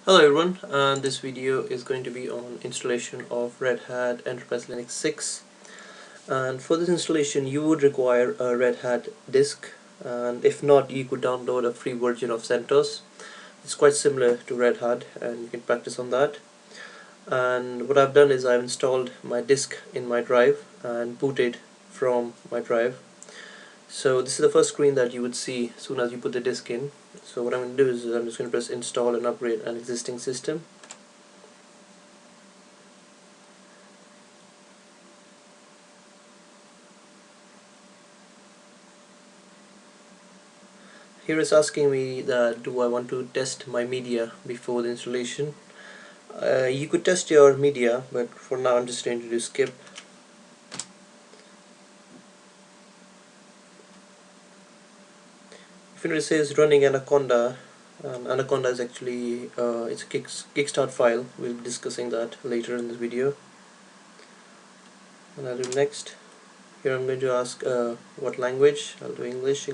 Hello everyone, and this video is going to be on installation of Red Hat Enterprise Linux 6. And for this installation you would require a Red Hat disk, and if not you could download a free version of CentOS. It's quite similar to Red Hat and you can practice on that. And what I've done is I've installed my disk in my drive and booted from my drive. So this is the first screen that you would see as soon as you put the disk in. So what I'm going to do is I'm just going to press install and upgrade an existing system. Here it's asking me that do I want to test my media before the installation. You could test your media, but for now I'm just going to do skip. If it says running Anaconda, Anaconda is actually it's a kickstart file. We'll be discussing that later in this video. And I'll do next. Here I'm going to ask what language. I'll do English.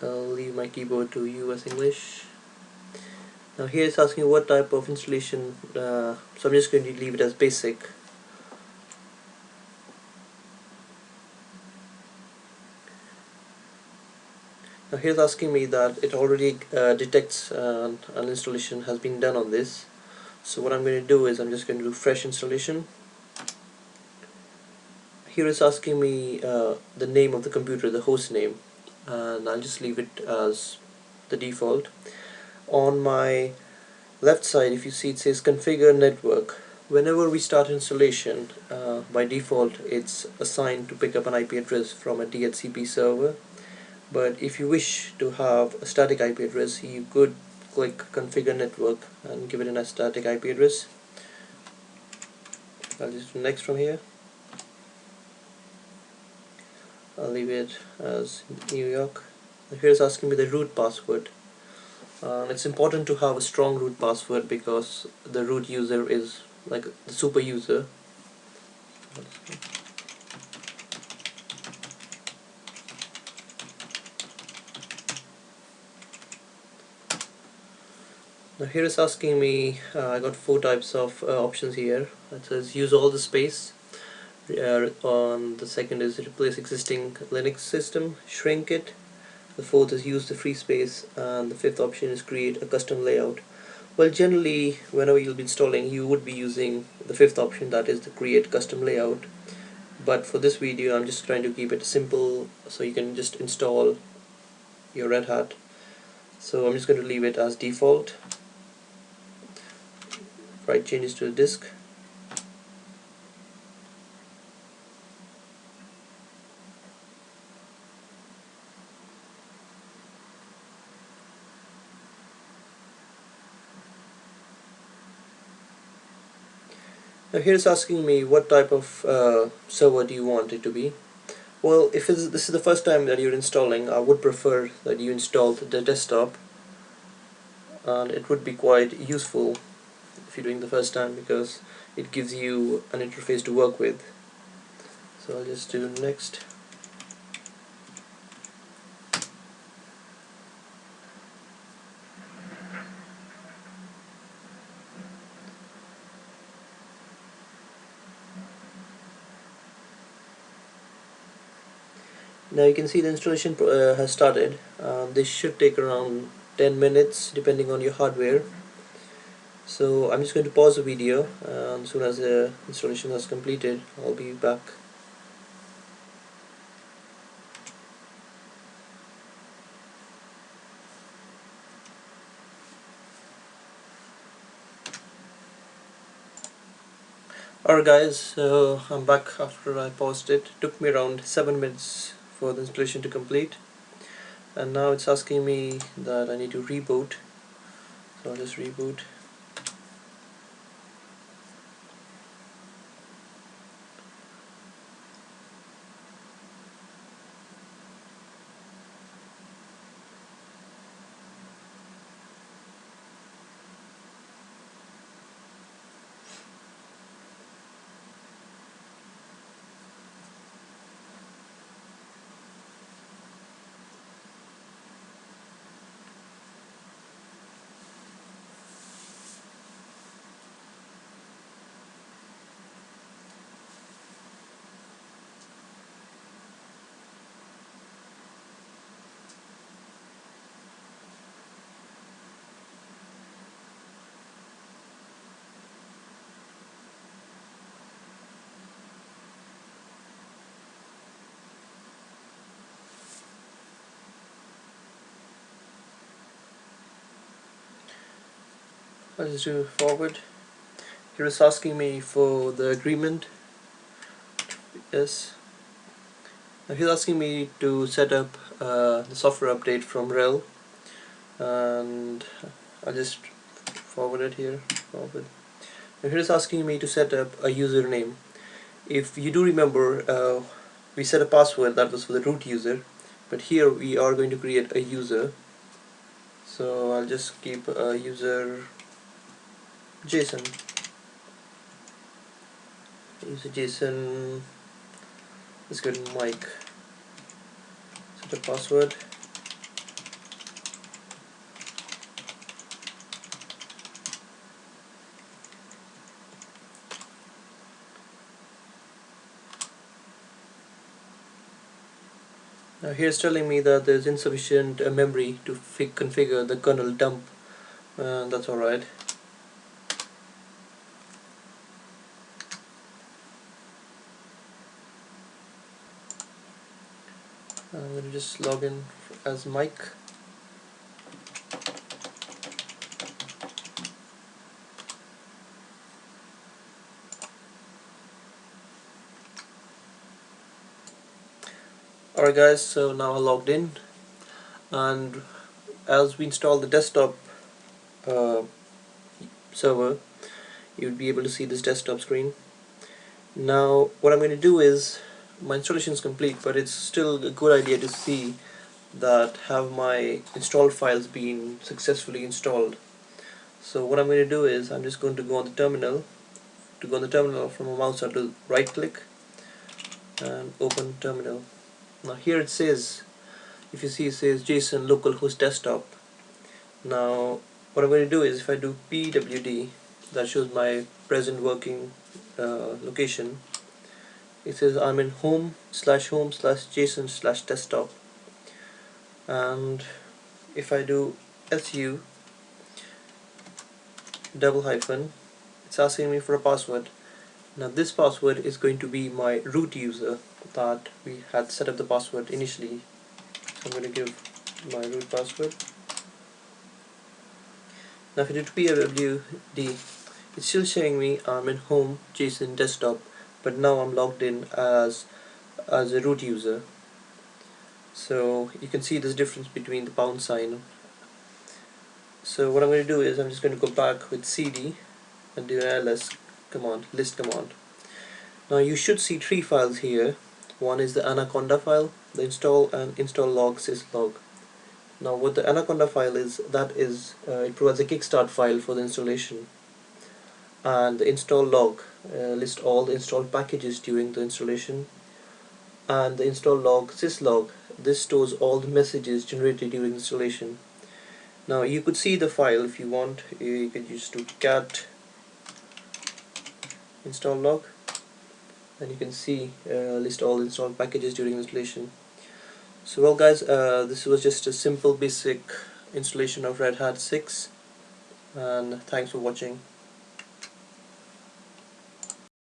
I'll leave my keyboard to US English. Now here it's asking what type of installation, so I'm just going to leave it as basic. Now here's asking me that it already detects an installation has been done on this. So what I'm going to do is I'm just going to do fresh installation. Here it's asking me the name of the computer, the host name, and I'll just leave it as the default. On my left side, if you see, it says configure network. Whenever we start installation, by default it's assigned to pick up an IP address from a DHCP server. But if you wish to have a static IP address, you could click configure network and give it a static IP address. I'll just do next from here. I'll leave it as New York. Here it's asking me the root password. It's important to have a strong root password because the root user is like the super user. Now here it's asking me, I got four types of options here. It says use all the space. On the second is replace existing Linux system, shrink it. The fourth is use the free space, and the fifth option is create a custom layout. Well, generally whenever you'll be installing you would be using the fifth option, that is the create custom layout. But for this video I'm just trying to keep it simple so you can just install your Red Hat. So I'm just going to leave it as default. Write changes to the disk. Now here it's asking me what type of server do you want it to be. Well, if this is the first time that you're installing, I would prefer that you install the desktop, and it would be quite useful if you're doing the first time because it gives you an interface to work with. So I'll just do next. Now you can see the installation has started. This should take around 10 minutes depending on your hardware. So I'm just going to pause the video, and as soon as the installation has completed I'll be back. Alright guys, so I'm back after I paused it. It took me around 7 minutes for the installation to complete, and now it's asking me that I need to reboot. So I'll just reboot. I'll just do forward. Here it's asking me for the agreement. Yes. Now he's asking me to set up the software update from RHEL, and I'll just forward it here. Forward. Now here it's asking me to set up a username. If you do remember, we set a password that was for the root user, but here we are going to create a user. So I'll just keep a user Jason. User Jason. Let's go to Mike. Set a password. Now here's telling me that there's insufficient memory to configure the kernel dump. That's alright. I'm going to just log in as Mike. Alright guys, so now I logged in, and as we install the desktop uh, server, you'd be able to see this desktop screen. Now what I'm going to do is, my installation is complete, but it's still a good idea to see that have my installed files been successfully installed. So what I'm going to do is, I'm just going to go on the terminal. To go on the terminal from a mouse, I'll do right click and open terminal. Now here it says, if you see, it says JSON localhost desktop. Now what I'm going to do is, if I do pwd, that shows my present working location. It says I'm in home/home/json/desktop, and if I do su double hyphen, it's asking me for a password. Now this password is going to be my root user that we had set up the password initially. So I'm going to give my root password. Now if I do pwd, it's still showing me I'm in home JSON desktop, but now I'm logged in as a root user. So you can see this difference between the pound sign. So what I'm going to do is, I'm just going to go back with cd and do an ls command, list command. Now you should see three files here. One is the Anaconda file, the install and install log syslog. Now what the Anaconda file is, that is it provides a kickstart file for the installation, and the install log lists all the installed packages during the installation, and the install log syslog, this stores all the messages generated during installation. Now you could see the file if you want. You could just do cat install log, and you can see list all installed packages during installation. So well guys, this was just a simple basic installation of Red Hat 6, and thanks for watching.